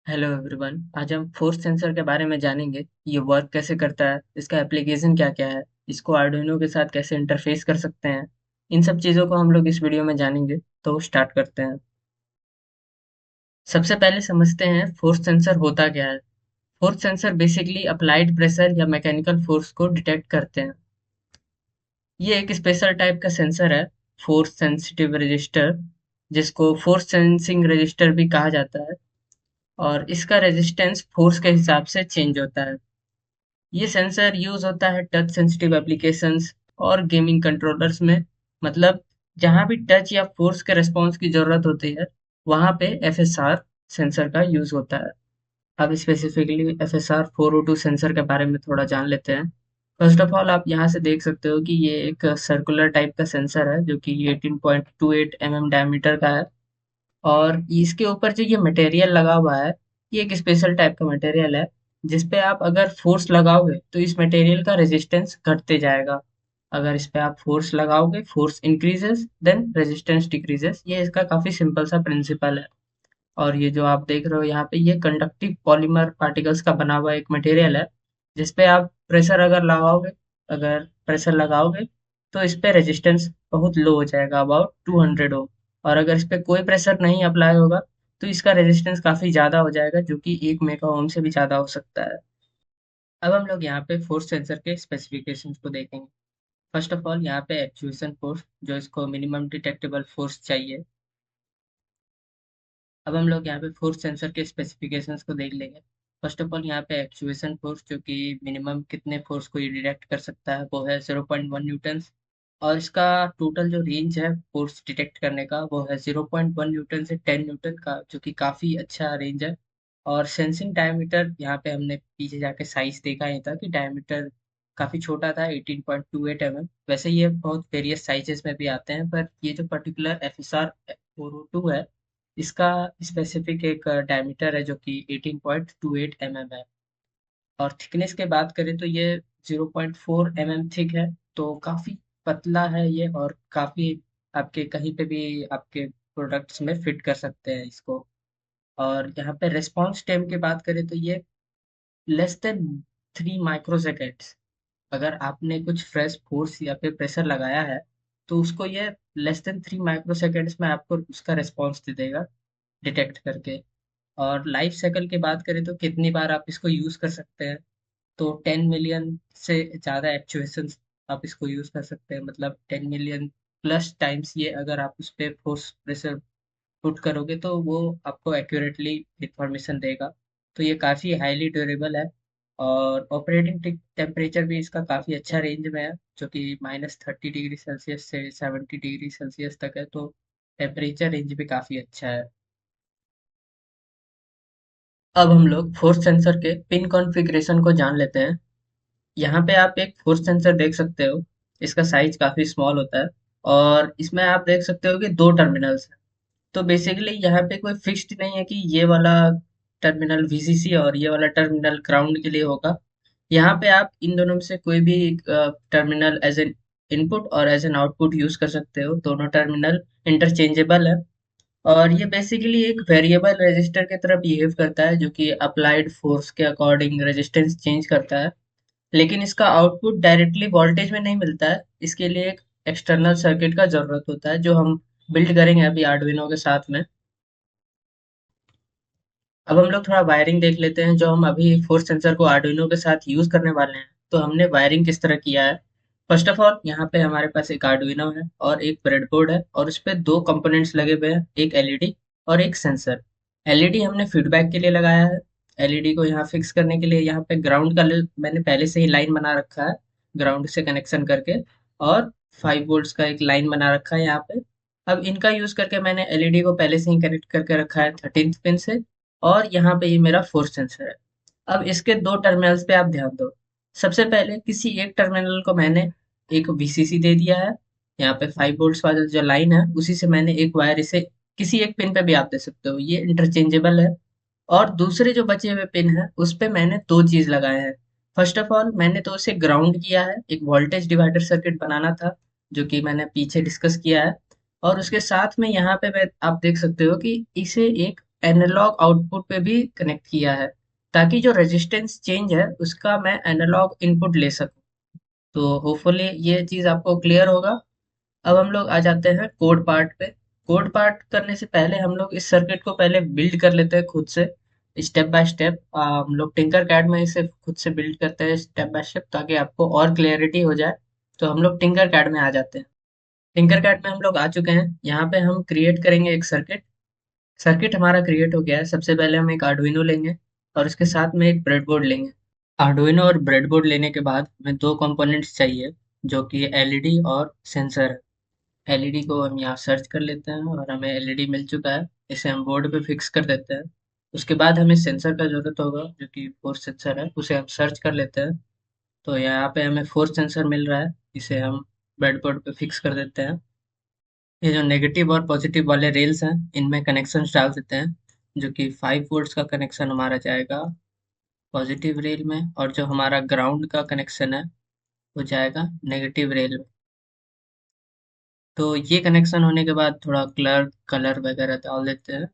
Hello everyone. आज हम force sensor के बारे में जानेंगे। ये वर्क कैसे करता है, इसका एप्लीकेशन क्या क्या है, इसको आर्डुइनो के साथ कैसे इंटरफेस कर सकते हैं। इन सब चीज़ों को हम लोग इस वीडियो में जानेंगे। तो स्टार्ट करते हैं। सबसे पहले समझते हैं फोर्स सेंसर होता क्या है। Force sensor basically applied pressure या मैकेनिकल फोर्स को डिटेक्ट करते हैं। ये एक स्पेशल टाइप का सेंसर है, फोर्स सेंसिटिव रजिस्टर, जिसको फोर्स सेंसिंग रजिस्टर भी कहा जाता है। और इसका रेजिस्टेंस फोर्स के हिसाब से चेंज होता है। ये सेंसर यूज होता है टच सेंसिटिव एप्लीकेशंस और गेमिंग कंट्रोलर्स में। मतलब जहां भी टच या फोर्स के रिस्पॉन्स की जरूरत होती है, वहां पे एफएसआर सेंसर का यूज होता है। अब स्पेसिफिकली एफएसआर 402 सेंसर के बारे में थोड़ा जान लेते हैं। फर्स्ट ऑफ ऑल, आप यहाँ से देख सकते हो कि ये एक सर्कुलर टाइप का सेंसर है जो कि 18.28 mm डायमीटर का है। और इसके ऊपर जो ये मटेरियल लगा हुआ है, ये एक स्पेशल टाइप का मटेरियल है, जिस पे आप अगर फोर्स लगाओगे तो इस मटेरियल का रेजिस्टेंस घटते जाएगा। अगर इस पे आप फोर्स लगाओगे, force increases then resistance decreases. ये इसका काफी सिंपल सा प्रिंसिपल है। और ये जो आप देख रहे हो यहाँ पे, ये कंडक्टिव पॉलीमर पार्टिकल्स का बना हुआ एक मटेरियल है, जिस पे आप प्रेशर लगाओगे तो इस पे रेजिस्टेंस बहुत लो हो जाएगा, अबाउट 200 ओम। और अगर इस पे कोई प्रेशर नहीं अप्लाई होगा तो इसका रेजिस्टेंस काफी ज्यादा हो जाएगा, जो कि 1 मेगा ओम से भी ज्यादा हो सकता है। अब हम लोग यहाँ पे फोर्स सेंसर के स्पेसिफिकेशंस को देखेंगे। फर्स्ट ऑफ ऑल, यहाँ पे एक्चुएशन फोर्स, जो इसको मिनिमम डिटेक्टेबल फोर्स चाहिए। अब हम लोग यहाँ पे फोर्स सेंसर के स्पेसिफिकेशंस को देख लेंगे। फर्स्ट ऑफ ऑल, यहाँ पे एक्चुएशन फोर्स, जो कि मिनिमम कितने फोर्स को ये डिटेक्ट कर सकता है, वो है 0.1 न्यूटन। और इसका टोटल जो रेंज है फोर्स डिटेक्ट करने का, वो है 0.1 न्यूटन से 10 न्यूटन का, जो कि काफी अच्छा रेंज है। और सेंसिंग डायमीटर, यहाँ पे हमने पीछे जाके साइज देखा ही था कि डायमीटर काफी छोटा था, 18.28 mm। वैसे ये बहुत वेरियस साइजेस में भी आते हैं, पर ये जो पर्टिकुलर एफ एस आर 402 है, इसका स्पेसिफिक एक डायमीटर है जो कि 18.28 mm है। और थिकनेस की बात करें तो ये 0.4 mm थिक है। तो काफी पतला है ये, और काफी आपके कहीं पे भी आपके प्रोडक्ट्स में फिट कर सकते हैं इसको। और यहाँ पे रेस्पॉन्स टाइम की बात करें तो ये लेस देन 3 माइक्रो सेकेंड्स। अगर आपने कुछ फ्रेश फोर्स या फिर प्रेशर लगाया है, तो उसको ये लेस देन 3 माइक्रो सेकेंड्स में आपको उसका रिस्पॉन्स दे देगा, डिटेक्ट करके। और लाइफ साइकिल की बात करें तो कितनी बार आप इसको यूज कर सकते हैं, तो 10 मिलियन से ज़्यादा एक्चुएशंस आप इसको यूज कर सकते हैं। मतलब 10 मिलियन प्लस टाइम्स ये अगर आप उस पर फोर्स प्रेशर पुट करोगे तो वो आपको एक्यूरेटली इंफॉर्मेशन देगा। तो ये काफ़ी हाईली ड्यूरेबल है। और ऑपरेटिंग टेम्परेचर भी इसका काफ़ी अच्छा रेंज में है, जो कि -30 डिग्री सेल्सियस से 70 डिग्री सेल्सियस तक है। तो टेम्परेचर रेंज भी काफ़ी अच्छा है। अब हम लोग फोर्स सेंसर के पिन कॉन्फ़िगरेशन को जान लेते हैं। यहाँ पे आप एक फोर्स सेंसर देख सकते हो। इसका साइज काफ़ी स्मॉल होता है, और इसमें आप देख सकते हो कि दो टर्मिनल्स हैं। तो बेसिकली यहाँ पे कोई फिक्स्ड नहीं है कि ये वाला टर्मिनल वीसीसी और ये वाला टर्मिनल ग्राउंड के लिए होगा। यहाँ पे आप इन दोनों में से कोई भी टर्मिनल एज एन इनपुट और एज एन आउटपुट यूज कर सकते हो। दोनों टर्मिनल इंटरचेंजेबल है। और ये बेसिकली एक वेरिएबल रेजिस्टर की तरह बिहेव करता है, जो कि अप्लाइड फोर्स के अकॉर्डिंग रेजिस्टेंस चेंज करता है। लेकिन इसका आउटपुट डायरेक्टली वोल्टेज में नहीं मिलता है। इसके लिए एक एक्सटर्नल सर्किट का जरूरत होता है, जो हम बिल्ड करेंगे अभी आर्डुइनो के साथ में। अब हम लोग थोड़ा वायरिंग देख लेते हैं, जो हम अभी फोर्स सेंसर को आर्डुइनो के साथ यूज करने वाले हैं। तो हमने वायरिंग किस तरह किया है। फर्स्ट ऑफ ऑल, यहाँ पे हमारे पास एक आर्डुइनो है और एक ब्रेडबोर्ड है, और उस पे दो कंपोनेंट्स लगे हुए हैं, एक एलईडी और एक सेंसर। एलईडी हमने फीडबैक के लिए लगाया है। एलईडी को यहाँ फिक्स करने के लिए यहाँ पे ग्राउंड का मैंने पहले से ही लाइन बना रखा है, ग्राउंड से कनेक्शन करके। और 5 वोल्ट्स का एक लाइन बना रखा है यहाँ पे। अब इनका यूज करके मैंने एलईडी को पहले से ही कनेक्ट करके रखा है 13th पिन से। और यहाँ पे ये मेरा फोर्स सेंसर है। अब इसके दो टर्मिनल्स पे आप ध्यान दो। सबसे पहले किसी एक टर्मिनल को मैंने एक वीसीसी दे दिया है। यहाँ पे 5 वोल्ट्स वाला जो लाइन है, उसी से मैंने एक वायर इसे किसी एक पिन पे भी आप दे सकते हो, ये इंटरचेंजेबल है। और दूसरे जो बचे हुए पिन है, उस पे मैंने दो चीज लगाए हैं। फर्स्ट ऑफ ऑल, मैंने तो उसे ग्राउंड किया है, एक वोल्टेज डिवाइडर सर्किट बनाना था, जो कि मैंने पीछे डिस्कस किया है। और उसके साथ में यहाँ पे आप देख सकते हो कि इसे एक एनालॉग आउटपुट पे भी कनेक्ट किया है, ताकि जो रेजिस्टेंस चेंज है उसका मैं एनालॉग इनपुट ले सकूं। तो होपफुली ये चीज़ आपको क्लियर होगा। अब हम लोग आ जाते हैं कोड पार्ट पे। कोड पार्ट करने से पहले हम लोग इस सर्किट को पहले बिल्ड कर लेते हैं खुद से, स्टेप बाय स्टेप। हम लोग टिंकर कैड में इसे खुद से बिल्ड करते हैं स्टेप बाय स्टेप, ताकि आपको और क्लियरिटी हो जाए। तो हम लोग टिंकर कैड में आ जाते हैं। टिंकर कैड में हम लोग आ चुके हैं। यहाँ पे हम क्रिएट करेंगे एक सर्किट। सर्किट हमारा क्रिएट हो गया है। सबसे पहले हम एक आर्डुइनो लेंगे और उसके साथ में एक ब्रेडबोर्ड लेंगे। आर्डुइनो और ब्रेडबोर्ड लेने के बाद हमें दो कंपोनेंट्स चाहिए, जो कि एलईडी और सेंसर है। एलईडी को हम यहाँ सर्च कर लेते हैं और हमें एलईडी मिल चुका है। इसे हम बोर्ड पे फिक्स कर देते हैं। उसके बाद हमें सेंसर का जरूरत होगा, जो कि फोर्स सेंसर है। उसे हम सर्च कर लेते हैं। तो यहाँ पे हमें फोर्स सेंसर मिल रहा है। इसे हम ब्रेडबोर्ड पे फिक्स कर देते हैं। ये जो नेगेटिव और पॉजिटिव वाले रेल्स हैं, इनमें कनेक्शंस डाल देते हैं। जो कि 5 वोल्ट्स का कनेक्शन हमारा जाएगा पॉजिटिव रेल में, और जो हमारा ग्राउंड का कनेक्शन है वो जाएगा नेगेटिव रेल में। तो ये कनेक्शन होने के बाद थोड़ा कलर कलर वगैरह डाल देते हैं,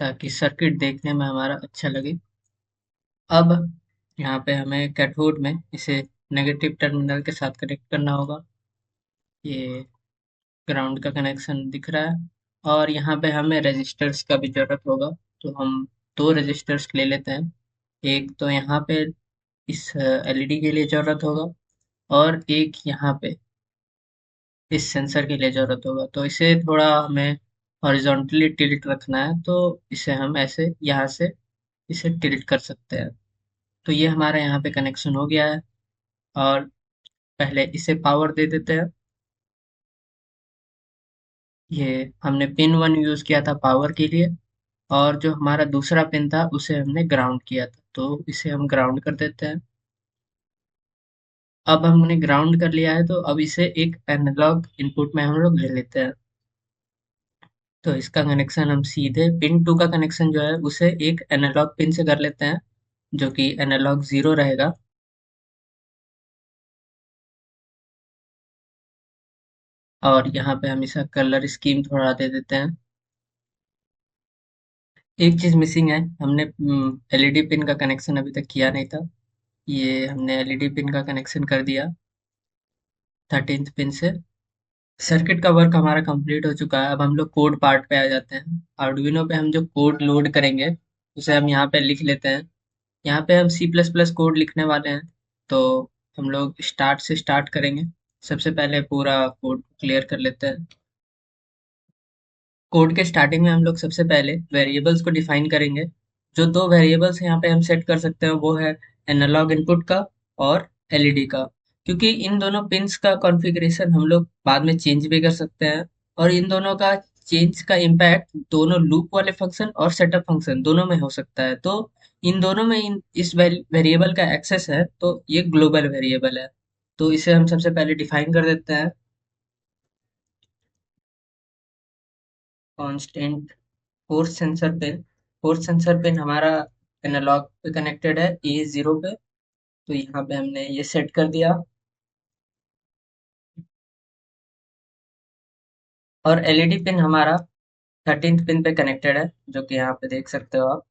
ताकि सर्किट देखने में हमारा अच्छा लगे। अब यहाँ पे हमें कैथोड में इसे नेगेटिव टर्मिनल के साथ कनेक्ट करना होगा। ये ग्राउंड का कनेक्शन दिख रहा है। और यहाँ पे हमें रेजिस्टर्स का भी जरूरत होगा। तो हम दो रेजिस्टर्स ले लेते हैं। एक तो यहाँ पे इस एलईडी के लिए जरूरत होगा, और एक यहाँ पे इस सेंसर के लिए जरूरत होगा। तो इसे थोड़ा हमें हॉरिजॉन्टली टिल्ट रखना है, तो इसे हम ऐसे यहाँ से इसे टिल्ट कर सकते हैं। तो ये हमारा यहाँ पे कनेक्शन हो गया है। और पहले इसे पावर दे देते हैं। ये हमने पिन 1 यूज किया था पावर के लिए, और जो हमारा दूसरा पिन था उसे हमने ग्राउंड किया था। तो इसे हम ग्राउंड कर देते हैं। अब हमने ग्राउंड कर लिया है, तो अब इसे एक एनालॉग इनपुट में हम लोग ले लेते हैं। तो इसका कनेक्शन हम सीधे पिन 2 का कनेक्शन जो है उसे एक एनालॉग पिन से कर लेते हैं, जो कि एनालॉग 0 रहेगा। और यहाँ पे हम इसका कलर स्कीम थोड़ा दे देते हैं। एक चीज मिसिंग है, हमने एलईडी पिन का कनेक्शन अभी तक किया नहीं था। ये हमने एलईडी पिन का कनेक्शन कर दिया 13th पिन से। सर्किट का वर्क हमारा कंप्लीट हो चुका है। अब हम लोग कोड पार्ट पे आ जाते हैं। आर्डुइनो पे हम जो कोड लोड करेंगे उसे हम यहाँ पे लिख लेते हैं। यहाँ पे हम सी प्लस प्लस कोड लिखने वाले हैं। तो हम लोग स्टार्ट से स्टार्ट करेंगे। सबसे पहले पूरा कोड क्लियर कर लेते हैं। कोड के स्टार्टिंग में हम लोग सबसे पहले वेरिएबल्स को डिफाइन करेंगे। जो दो वेरिएबल्स यहाँ पे हम सेट कर सकते हैं वो है एनालॉग इनपुट का और एलईडी का। क्योंकि इन दोनों पिंस का कॉन्फ़िगरेशन हम लोग बाद में चेंज भी कर सकते हैं, और इन दोनों का चेंज का इम्पैक्ट दोनों लूप वाले फंक्शन और सेटअप फंक्शन दोनों में हो सकता है। तो इन दोनों में इस वेरिएबल का एक्सेस है, तो ये ग्लोबल वेरिएबल है। तो इसे हम सबसे पहले डिफाइन कर देते हैं। Constant force sensor pin. Force sensor pin हमारा एनालॉग पे कनेक्टेड है A0 पे। तो यहाँ पे हमने ये सेट कर दिया। और एलईडी पिन हमारा 13th पिन पे कनेक्टेड है, जो कि यहाँ पे देख सकते हो आप।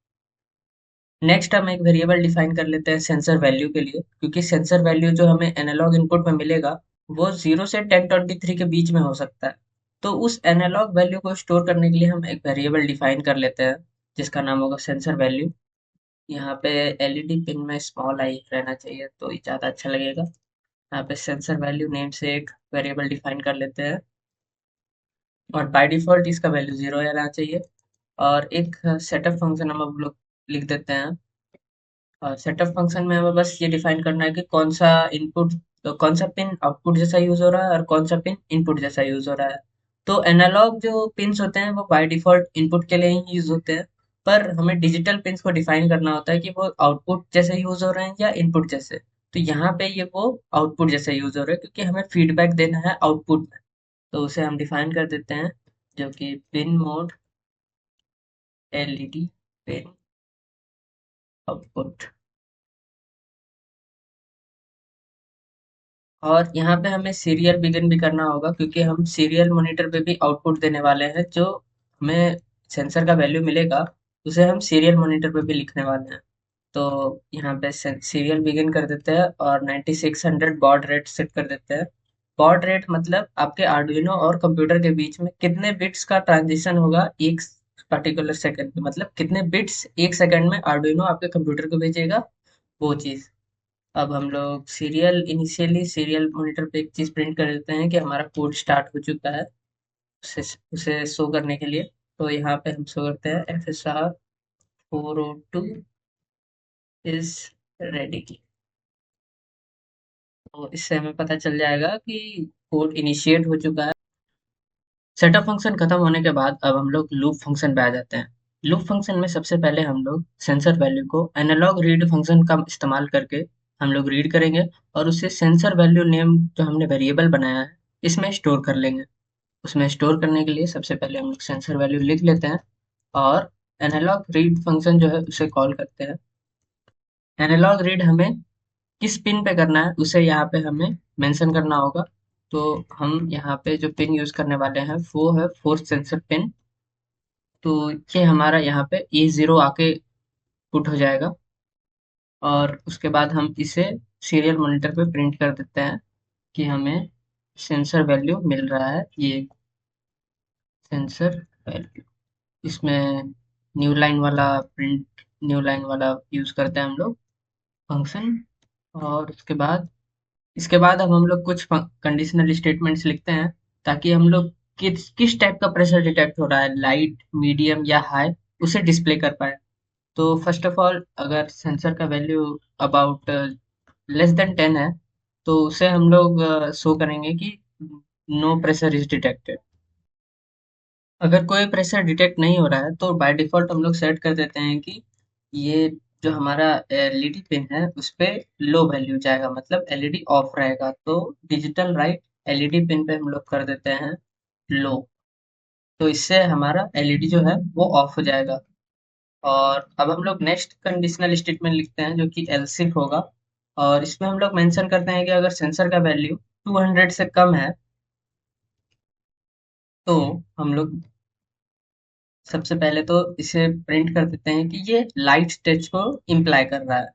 नेक्स्ट हम एक वेरिएबल डिफाइन कर लेते हैं सेंसर वैल्यू के लिए, क्योंकि सेंसर वैल्यू जो हमें एनालॉग इनपुट में मिलेगा वो 0 से 1023 के बीच में हो सकता है। तो उस एनालॉग वैल्यू को स्टोर करने के लिए हम एक वेरिएबल डिफाइन कर लेते हैं, जिसका नाम होगा सेंसर वैल्यू। यहाँ पे एलईडी पिन में स्मॉल आई रहना चाहिए, तो ये ज़्यादा अच्छा लगेगा। यहाँ पे सेंसर वैल्यू नेम से एक वेरिएबल डिफाइन कर लेते हैं, और बाय डिफॉल्ट इसका वैल्यू 0 रहना चाहिए। और एक सेटअप फंक्शन हम लोग लिख देते हैं। और सेटअप फंक्शन में हमें बस ये डिफाइन करना है कि कौन सा इनपुट, तो कौन सा पिन आउटपुट जैसा यूज हो रहा है और कौन सा पिन इनपुट जैसा यूज हो रहा है। तो एनालॉग जो पिन्स होते हैं वो बाय डिफॉल्ट इनपुट के लिए ही यूज होते हैं। पर हमें डिजिटल पिन्स को डिफाइन करना होता है कि वो आउटपुट जैसे यूज हो रहे हैं या इनपुट जैसे। तो यहाँ पे ये वो आउटपुट जैसे यूज हो रहे हैं, क्योंकि हमें फीडबैक देना है आउटपुट में। तो उसे हम डिफाइन कर देते हैं, जो कि pin mode LED pin output. और यहाँ पे हमें सीरियल बिगिन भी करना होगा, क्योंकि हम सीरियल मॉनिटर पे भी आउटपुट देने वाले हैं, जो हमें सेंसर का वैल्यू मिलेगा उसे हम सीरियल मॉनिटर पे भी लिखने वाले हैं। तो यहाँ पे सीरियल बिगिन कर देते हैं और 9600 बॉड रेट सेट कर देते हैं। बॉड रेट मतलब आपके आर्डुइनो और कंप्यूटर के बीच में कितने बिट्स का ट्रांजिशन होगा एक पर्टिकुलर सेकंड में, मतलब कितने बिट्स एक सेकंड में आर्डुइनो आपके कंप्यूटर को भेजेगा, वो चीज़। अब हम लोग इनिशियली सीरियल मॉनिटर पे एक चीज़ प्रिंट कर देते हैं कि हमारा कोड स्टार्ट हो चुका है, उसे उसे शो करने के लिए। तो यहाँ पे हम शो करते हैं FSR 402 इज रेडी। तो इससे हमें पता चल जाएगा कि कोड इनिशिएट हो चुका है। सेटअप फंक्शन खत्म होने के बाद अब हम लोग लूप फंक्शन पे आ जाते हैं। लूप फंक्शन में सबसे पहले हम लोग सेंसर वैल्यू को एनालॉग रीड फंक्शन का इस्तेमाल करके हम लोग रीड करेंगे और उसे सेंसर वैल्यू नेम जो हमने वेरिएबल बनाया है इसमें स्टोर कर लेंगे। उसमें स्टोर करने के लिए सबसे पहले हम लोग सेंसर वैल्यू लिख लेते हैं और एनालॉग रीड फंक्शन जो है उसे कॉल करते हैं। एनालॉग रीड हमें किस पिन पे करना है उसे यहाँ पे हमें मेंशन करना होगा। तो हम यहाँ पे जो पिन यूज करने वाले हैं वो है फोर्स सेंसर पिन। तो ये हमारा यहाँ पे E0 आके पुट हो जाएगा और उसके बाद हम इसे सीरियल मॉनिटर पे प्रिंट कर देते हैं कि हमें सेंसर वैल्यू मिल रहा है, ये सेंसर वैल्यू। इसमें न्यू लाइन वाला यूज करते हैं हम लोग फंक्शन। और इसके बाद अब हम लोग कुछ कंडीशनल स्टेटमेंट्स लिखते हैं ताकि हम लोग किस किस टाइप का प्रेशर डिटेक्ट हो रहा है, लाइट, मीडियम या हाई, उसे डिस्प्ले कर पाए। तो फर्स्ट ऑफ ऑल अगर सेंसर का वैल्यू अबाउट लेस देन 10 है तो उसे हम लोग शो करेंगे कि नो प्रेशर इज डिटेक्टेड। अगर कोई प्रेशर डिटेक्ट नहीं हो रहा है तो बाय डिफॉल्ट हम लोग सेट कर देते हैं कि ये जो हमारा एलईडी पिन है उस पे लो वैल्यू जाएगा, मतलब एलईडी ऑफ रहेगा। तो डिजिटल राइट एलईडी पिन पे हम लोग कर देते हैं लो। तो इससे हमारा एलईडी जो है वो ऑफ हो जाएगा। और अब हम लोग नेक्स्ट कंडीशनल स्टेटमेंट लिखते हैं जो कि एल्सिफ होगा। और इसमें हम लोग मेंशन करते हैं कि अगर सेंसर का वैल्यू 200 से कम है तो हम लोग सबसे पहले तो इसे प्रिंट कर देते हैं कि ये लाइट टच को इम्प्लाई कर रहा है।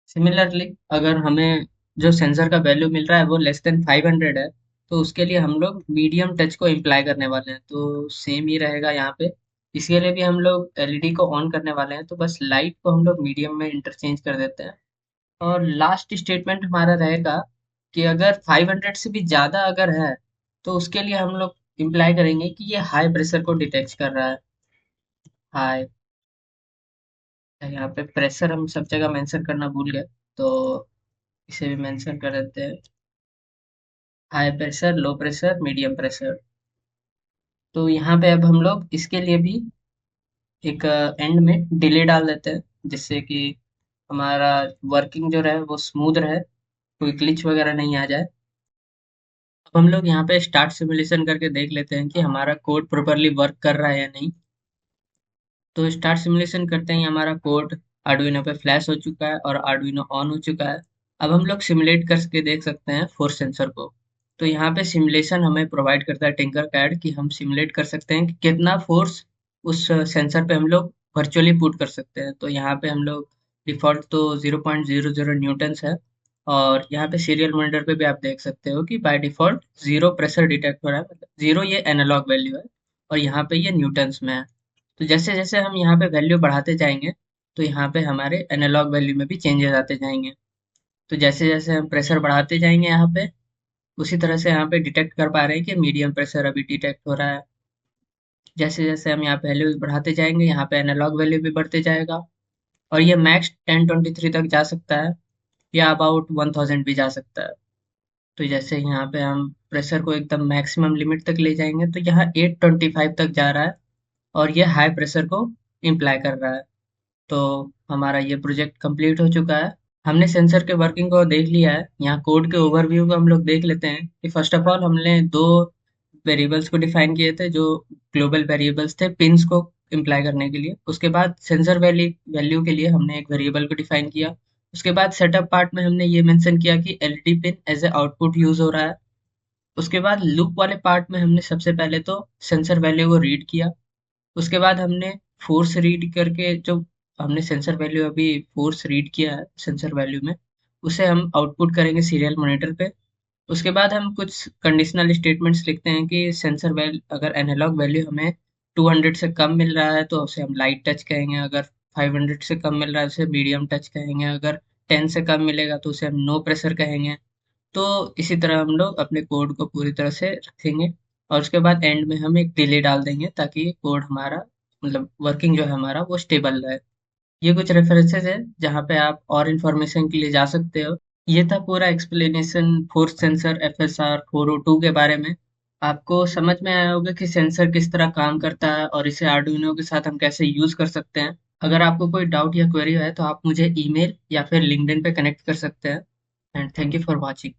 सिमिलरली अगर हमें जो सेंसर का वैल्यू मिल रहा है वो लेस देन 500 है तो उसके लिए हम लोग मीडियम टच को इम्प्लाई करने वाले हैं। तो सेम ही रहेगा यहाँ पे। इसके लिए भी हम लोग एलईडी को ऑन करने वाले हैं तो बस लाइट को हम लोग मीडियम में इंटरचेंज कर देते हैं। और लास्ट स्टेटमेंट हमारा रहेगा कि अगर 500 से भी ज़्यादा अगर है तो उसके लिए हम लोग इम्प्लाई करेंगे कि ये हाई प्रेशर को डिटेक्ट कर रहा है। हाई, यहाँ पे प्रेशर हम सब जगह मेंशन करना भूल गए तो इसे भी मेंशन कर देते हैं। High pressure, low pressure, medium pressure. तो यहाँ पे अब हम लोग इसके लिए भी एक एंड में डिले डाल देते हैं जिससे कि हमारा वर्किंग जो रहे वो स्मूथ रहे, कोई ग्लिच वगैरह नहीं आ जाए। अब हम लोग यहाँ पे स्टार्ट सिमुलेशन करके देख लेते हैं कि हमारा कोड प्रॉपरली वर्क कर रहा है या नहीं। तो स्टार्ट सिमुलेशन करते ही हमारा कोड आर्डुइनो पे फ्लैश हो चुका है और आर्डुइनो ऑन हो चुका है। अब हम लोग सिमुलेट करके देख सकते हैं फोर्स सेंसर को। तो यहाँ पे सिमुलेशन हमें प्रोवाइड करता है टिंकर कैड कि हम सिमुलेट कर सकते हैं कि कितना फोर्स उस सेंसर पे हम लोग वर्चुअली पुट कर सकते हैं। तो यहाँ पे हम लोग डिफॉल्ट तो 0.00 न्यूटन्स है और यहाँ पे सीरियल मॉनिटर पे भी आप देख सकते हो कि by default zero pressure detect हो रहा है, मतलब जीरो ये एनालॉग वैल्यू है और यहाँ पे ये न्यूटन्स में है। तो जैसे-जैसे हम यहाँ पे वैल्यू बढ़ाते जाएँगे, तो यहाँ पे हमारे एनालॉग वैल्यू में भी चेंजेस आते जाएँगे। तो जैसे-जैसे हम प्रेशर बढ़ाते जाएँगे यहाँ पे, उसी तरह से यहाँ पे डिटेक्ट कर पा रहे हैं कि मीडियम प्रेशर अभी डिटेक्ट हो रहा है। जैसे-जैसे हम यहाँ पे वैल्यू बढ़ाते जाएँगे, यहाँ पे एनालॉग वैल्यू भी बढ़ते जाएगा और ये मैक्स 1023 तक जा सकता है या अबाउट 1000 भी जा सकता है। तो जैसे यहाँ पे हम प्रेशर को एकदम मैक्सिमम लिमिट तक ले जाएँगे, तो यहाँ 825 तक जा रहा है और ये हाई प्रेशर को इम्प्लाई कर रहा है। तो हमारा ये प्रोजेक्ट कंप्लीट हो चुका है। हमने सेंसर के वर्किंग को देख लिया है। यहाँ कोड के ओवरव्यू को हम लोग देख लेते हैं कि फर्स्ट ऑफ ऑल हमने दो वेरिएबल्स को डिफाइन किए थे जो ग्लोबल वेरिएबल्स थे पिंस को इम्प्लाई करने के लिए। उसके बाद सेंसर वैल्यू वैल्यू के लिए हमने एक वेरिएबल को डिफाइन किया। उसके बाद सेटअप पार्ट में हमने ये मेंशन किया कि LED pin as a output use हो रहा है। उसके बाद लूप वाले पार्ट में हमने सबसे पहले तो सेंसर वैल्यू को रीड किया। उसके बाद हमने फोर्स रीड करके जो हमने सेंसर वैल्यू अभी फोर्स रीड किया है सेंसर वैल्यू में, उसे हम आउटपुट करेंगे सीरियल मॉनिटर पे। उसके बाद हम कुछ कंडीशनल स्टेटमेंट्स लिखते हैं कि सेंसर वैल्यू अगर एनालॉग वैल्यू हमें 200 से कम मिल रहा है तो उसे हम लाइट टच कहेंगे, अगर 500 से कम मिल रहा है उसे मीडियम टच कहेंगे, अगर 10 से कम मिलेगा तो उसे हम नो प्रेशर कहेंगे। तो इसी तरह हम लोग अपने कोड को पूरी तरह से रखेंगे और उसके बाद एंड में हम एक डिले डाल देंगे ताकि कोड हमारा मतलब वर्किंग जो है हमारा वो स्टेबल रहे। ये कुछ रेफरेंसेस है जहाँ पे आप और इन्फॉर्मेशन के लिए जा सकते हो। ये था पूरा एक्सप्लेनेशन फोर्स सेंसर FSR 402 के बारे में। आपको समझ में आया होगा कि सेंसर किस तरह काम करता है और इसे आर्डुइनो के साथ हम कैसे यूज कर सकते हैं। अगर आपको कोई डाउट या क्वेरी है तो आप मुझे ईमेल या फिर लिंक्डइन पे कनेक्ट कर सकते हैं। And thank you for watching.